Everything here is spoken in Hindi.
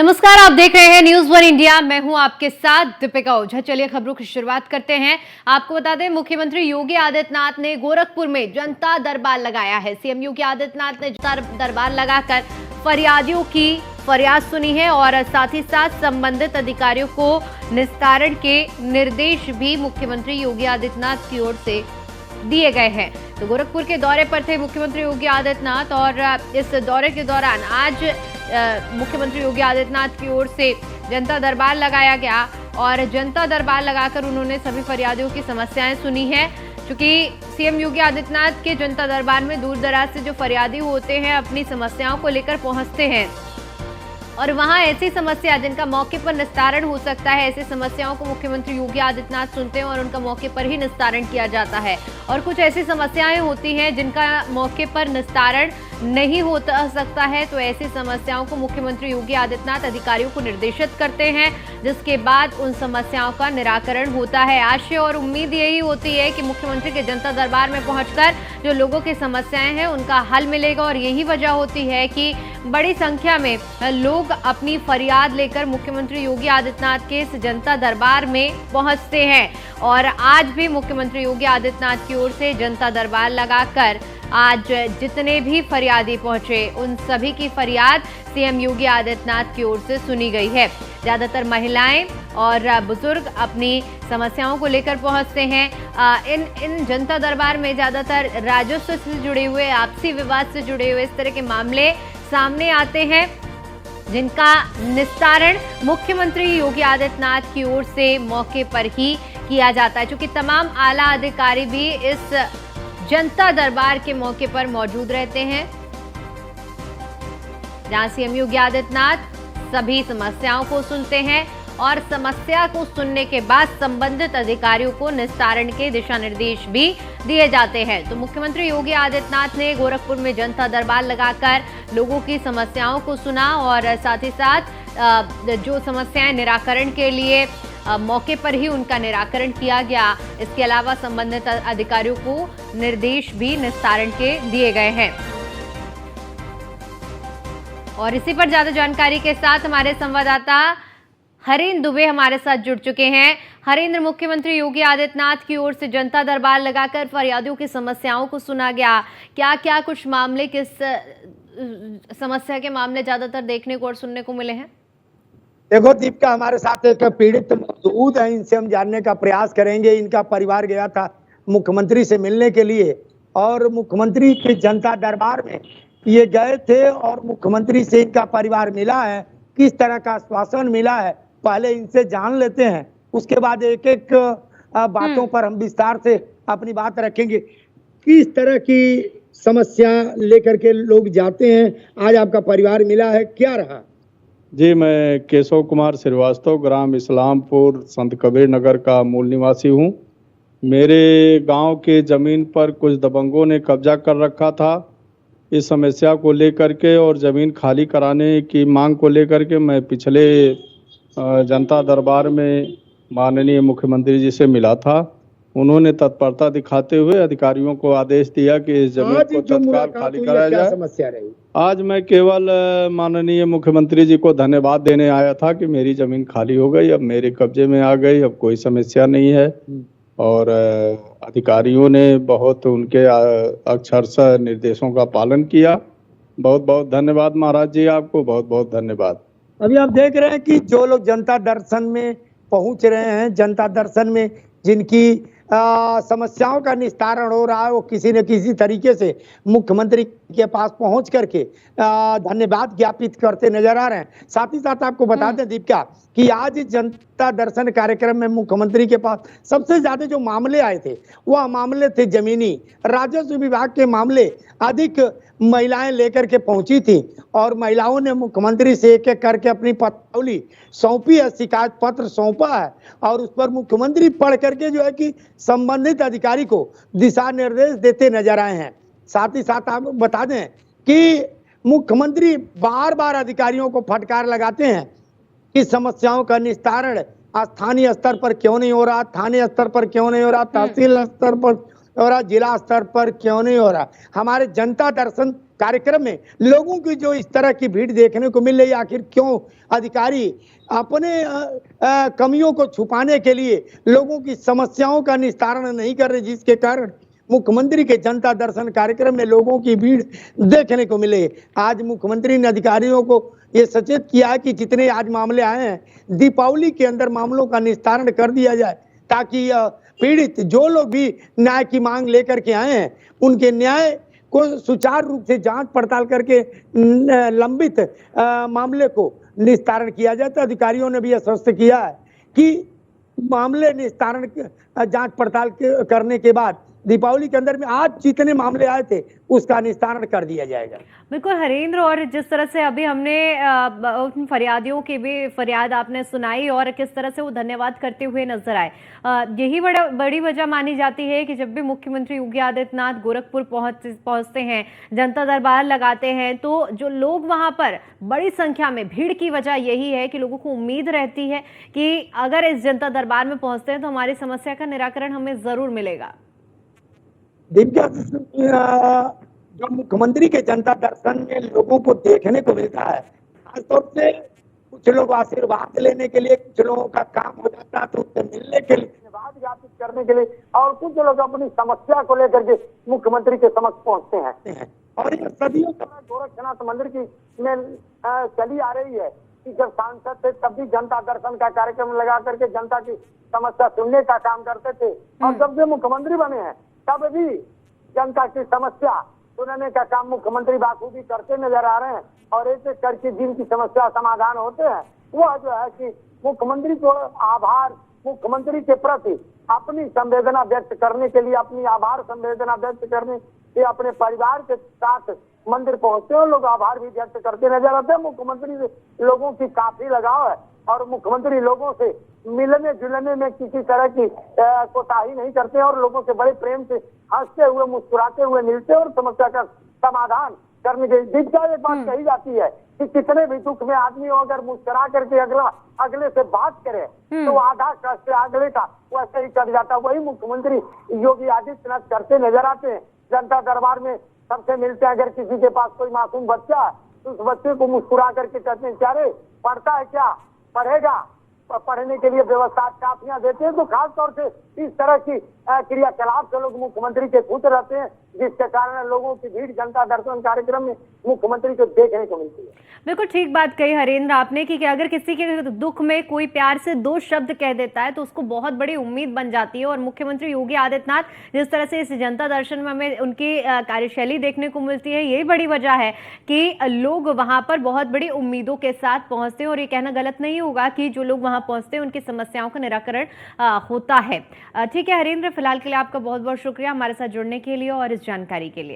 नमस्कार, आप देख रहे हैं न्यूज़ वन इंडिया। मैं हूं आपके साथ दीपिका ओझा। चलिए खबरों की शुरुआत करते हैं। आपको बता दें, मुख्यमंत्री योगी आदित्यनाथ ने गोरखपुर में जनता दरबार लगाया है। सीएम योगी आदित्यनाथ ने जनता दरबार लगाकर फरियादियों की फरियाद सुनी है और साथ ही साथ संबंधित अधिकारियों को निस्तारण के निर्देश भी मुख्यमंत्री योगी आदित्यनाथ की ओर से दिए गए हैं। तो गोरखपुर के दौरे पर थे मुख्यमंत्री योगी आदित्यनाथ और इस दौरे के दौरान आज मुख्यमंत्री योगी आदित्यनाथ की ओर से जनता दरबार लगाया गया और जनता दरबार लगाकर उन्होंने सभी फरियादियों की समस्याएं सुनी है। क्योंकि सीएम योगी आदित्यनाथ के जनता दरबार में दूर दराज से जो फरियादी होते हैं अपनी समस्याओं को लेकर पहुंचते हैं और वहां ऐसी समस्या जिनका मौके पर निस्तारण हो सकता है, ऐसी समस्याओं को मुख्यमंत्री योगी आदित्यनाथ सुनते हैं और उनका मौके पर ही निस्तारण किया जाता है। और कुछ ऐसी समस्याएं होती हैं जिनका मौके पर निस्तारण नहीं हो सकता है, तो ऐसी समस्याओं को मुख्यमंत्री योगी आदित्यनाथ अधिकारियों को निर्देशित करते हैं, जिसके बाद उन समस्याओं का निराकरण होता है। आशय और उम्मीद यही होती है कि मुख्यमंत्री के जनता दरबार में पहुंचकर जो लोगों की समस्याएं हैं उनका हल मिलेगा और यही वजह होती है कि बड़ी संख्या में लोग अपनी फरियाद लेकर मुख्यमंत्री योगी आदित्यनाथ के इस जनता दरबार में पहुंचते हैं। और आज भी मुख्यमंत्री योगी आदित्यनाथ की ओर से जनता दरबार लगाकर आज जितने भी फरियादी पहुंचे उन सभी की फरियाद सीएम योगी आदित्यनाथ की ओर से सुनी गई है। ज्यादातर महिलाएं और बुजुर्ग अपनी समस्याओं को लेकर पहुंचते हैं। इन जनता दरबार में ज्यादातर राजस्व से जुड़े हुए, आपसी विवाद से जुड़े हुए इस तरह के मामले सामने आते हैं, जिनका निस्तारण मुख्यमंत्री योगी आदित्यनाथ की ओर से मौके पर ही किया जाता है। क्योंकि तमाम आला अधिकारी भी इस जनता दरबार के मौके पर मौजूद रहते हैं, जहां सीएम योगी आदित्यनाथ सभी समस्याओं को सुनते हैं और समस्या को सुनने के बाद संबंधित अधिकारियों को निस्तारण के दिशा निर्देश भी दिए जाते हैं। तो मुख्यमंत्री योगी आदित्यनाथ ने गोरखपुर में जनता दरबार लगाकर लोगों की समस्याओं को सुना और साथ ही साथ जो समस्याएं निराकरण के लिए मौके पर ही उनका निराकरण किया गया, इसके अलावा संबंधित अधिकारियों को निर्देश भी निस्तारण के दिए गए हैं। और इसी पर ज्यादा जानकारी के साथ हमारे संवाददाता हरेंद्र दुबे हमारे साथ जुड़ चुके हैं। हरेंद्र, मुख्यमंत्री योगी आदित्यनाथ की ओर से जनता दरबार लगाकर फरियादियों की समस्याओं को सुना गया। क्या क्या कुछ मामले, किस समस्या के मामले ज्यादातर देखने को और सुनने को मिले हैं? देखो दीपिका, हमारे साथ एक पीड़ित मौजूद है, इनसे हम जानने का प्रयास करेंगे। इनका परिवार गया था मुख्यमंत्री से मिलने के लिए और मुख्यमंत्री के जनता दरबार में ये गए थे और मुख्यमंत्री से इनका परिवार मिला है, किस तरह का आश्वासन मिला है पहले इनसे जान लेते हैं, उसके बाद एक एक बातों पर हम विस्तार से अपनी बात रखेंगे। किस तरह की समस्या लेकर के लोग जाते हैं, आज आपका परिवार मिला है, क्या रहा? जी, मैं केशव कुमार श्रीवास्तव, ग्राम इस्लामपुर, संत कबीर नगर का मूल निवासी हूँ। मेरे गांव के ज़मीन पर कुछ दबंगों ने कब्जा कर रखा था। इस समस्या को लेकर के और ज़मीन खाली कराने की मांग को लेकर के मैं पिछले जनता दरबार में माननीय मुख्यमंत्री जी से मिला था। उन्होंने तत्परता दिखाते हुए अधिकारियों को आदेश दिया कि इस जमीन को तत्काल खाली कराया जाए। समस्या रही? आज मैं केवल माननीय मुख्यमंत्री जी को धन्यवाद देने आया था कि मेरी जमीन खाली हो गई, अब मेरे कब्जे में आ गई, अब कोई समस्या नहीं है। और अधिकारियों ने बहुत उनके अक्षरशः निर्देशों का पालन किया। बहुत बहुत धन्यवाद महाराज जी, आपको बहुत बहुत धन्यवाद। अभी आप देख रहे हैं कि जो लोग जनता दर्शन में पहुंच रहे हैं, जनता दर्शन में जिनकी समस्याओं का निस्तारण हो रहा है, वो किसी न किसी तरीके से मुख्यमंत्री के पास पहुंच करके धन्यवाद ज्ञापित करते नजर आ रहे हैं। साथ ही साथ आपको बता दें दीपिका कि आज जनता दर्शन कार्यक्रम में मुख्यमंत्री के पास सबसे ज्यादा जो मामले आए थे वह मामले थे जमीनी, राजस्व विभाग के मामले अधिक महिलाएं लेकर के पहुंची थी और महिलाओं ने मुख्यमंत्री से एक एक करके अपनी पत्रावली सौंपी है, शिकायत पत्र सौंपा है और उस पर मुख्यमंत्री पढ़ करके जो है कि संबंधित अधिकारी को दिशा निर्देश देते नजर आए हैं। साथ ही साथ आप बता दें कि मुख्यमंत्री बार बार अधिकारियों को फटकार लगाते हैं कि समस्याओं का निस्तारण स्थानीय स्तर पर क्यों नहीं हो रहा, थाने स्तर पर क्यों नहीं हो रहा, तहसील स्तर पर हो रहा, जिला स्तर पर क्यों नहीं हो रहा। हमारे जनता दर्शन कार्यक्रम में लोगों की जो इस तरह की भीड़ देखने को मिल रही, आखिर क्यों अधिकारी अपने कमियों को छुपाने के लिए लोगों की समस्याओं का निस्तारण नहीं कर रहे, जिसके कारण मुख्यमंत्री के जनता दर्शन कार्यक्रम में लोगों की भीड़ देखने को मिले। आज मुख्यमंत्री ने अधिकारियों को ये सचेत किया है कि जितने आज मामले आए हैं दीपावली के अंदर मामलों का निस्तारण कर दिया जाए, ताकि पीड़ित जो लोग भी न्याय की मांग लेकर के आए हैं उनके न्याय को सुचारू रूप से जांच पड़ताल करके लंबित मामले को निस्तारण किया जाए। तो अधिकारियों ने भी आश्वस्त किया है कि मामले निस्तारण जांच पड़ताल करने के बाद दीपावली के अंदर में आज जितने मामले आए थे उसका निस्तारण कर दिया जाएगा। बिल्कुल हरेंद्र, और जिस तरह से अभी हमने उन फरियादियों की भी फरियाद आपने सुनाई और किस तरह से वो धन्यवाद करते हुए नजर आए, यही बड़ी वजह मानी जाती है कि जब भी मुख्यमंत्री योगी आदित्यनाथ गोरखपुर पहुंचते हैं, जनता दरबार लगाते हैं, तो जो लोग वहां पर बड़ी संख्या में भीड़ की वजह यही है कि लोगों को उम्मीद रहती है कि अगर इस जनता दरबार में पहुंचते हैं तो हमारी समस्या का निराकरण हमें जरूर मिलेगा। दिव्या, जो मुख्यमंत्री के जनता दर्शन में लोगों को देखने को मिलता है, खासतौर से कुछ लोग आशीर्वाद लेने के लिए, कुछ लोगों का काम हो जाता है तो उनसे मिलने के लिए, धन्यवाद ज्ञापित करने के लिए, और कुछ लोग अपनी समस्या को लेकर के मुख्यमंत्री के समक्ष पहुंचते हैं। और ये सदियों से गोरखनाथ मंदिर की में चली आ रही है कि जब सांसद थे तब भी जनता दर्शन का कार्यक्रम लगा करके जनता की समस्या सुनने का काम करते थे, और जब से मुख्यमंत्री बने हैं तब भी जनता की समस्या सुनने का काम मुख्यमंत्री बाखूबी करते नजर आ रहे हैं। और ऐसे करके जिनकी समस्या समाधान होते हैं वह जो है कि मुख्यमंत्री को आभार, मुख्यमंत्री के प्रति अपनी संवेदना व्यक्त करने के लिए, अपनी आभार संवेदना व्यक्त करने के अपने परिवार के साथ मंदिर पहुंचते हैं, लोग आभार भी व्यक्त करते नजर आते हैं। मुख्यमंत्री से लोगों की काफी लगाव है और मुख्यमंत्री लोगों से मिलने जुलने में किसी तरह की कोताही नहीं करते और लोगों से बड़े प्रेम से हंसते हुए मुस्कुराते हुए मिलते और समस्या का समाधान करने के लिए। एक बात कही जाती है कि कितने भी दुख में आदमी हो अगर मुस्कुरा करके अगले से बात करे तो आधा कष्ट अगले का वैसे ही कट जाता। वही मुख्यमंत्री योगी आदित्यनाथ करते नजर आते हैं। जनता दरबार में सबसे मिलते हैं, अगर किसी के पास कोई मासूम बच्चा है तो उस बच्चे को मुस्कुरा करके कहते हैं क्या रे पढ़ता है, क्या पढ़ेगा, पढ़ने के लिए व्यवस्था काफियां देते हैं। तो खास तौर से इस तरह की क्रियाकलाप से लोग मुख्यमंत्री के खुश रहते हैं, जिसके कारण लोगों की भीड़ जनता दर्शन कार्यक्रम में मुख्यमंत्री को देखने को मिलती है। बिल्कुल ठीक बात कही हरेंद्र आपने कि अगर किसी के दुख में कोई प्यार से दो शब्द कह देता है तो उसको बहुत बड़ी उम्मीद बन जाती है। और मुख्यमंत्री योगी आदित्यनाथ जिस तरह से इस जनता दर्शन में हमें उनकी कार्यशैली देखने को मिलती है, यही बड़ी वजह है कि लोग वहां पर बहुत बड़ी उम्मीदों के साथ पहुंचते हैं। और ये कहना गलत नहीं होगा कि जो लोग वहां पहुंचते हैं उनकी समस्याओं का निराकरण होता है। ठीक है हरेंद्र, फिलहाल के लिए आपका बहुत बहुत शुक्रिया हमारे साथ जुड़ने के लिए और इस जानकारी के लिए।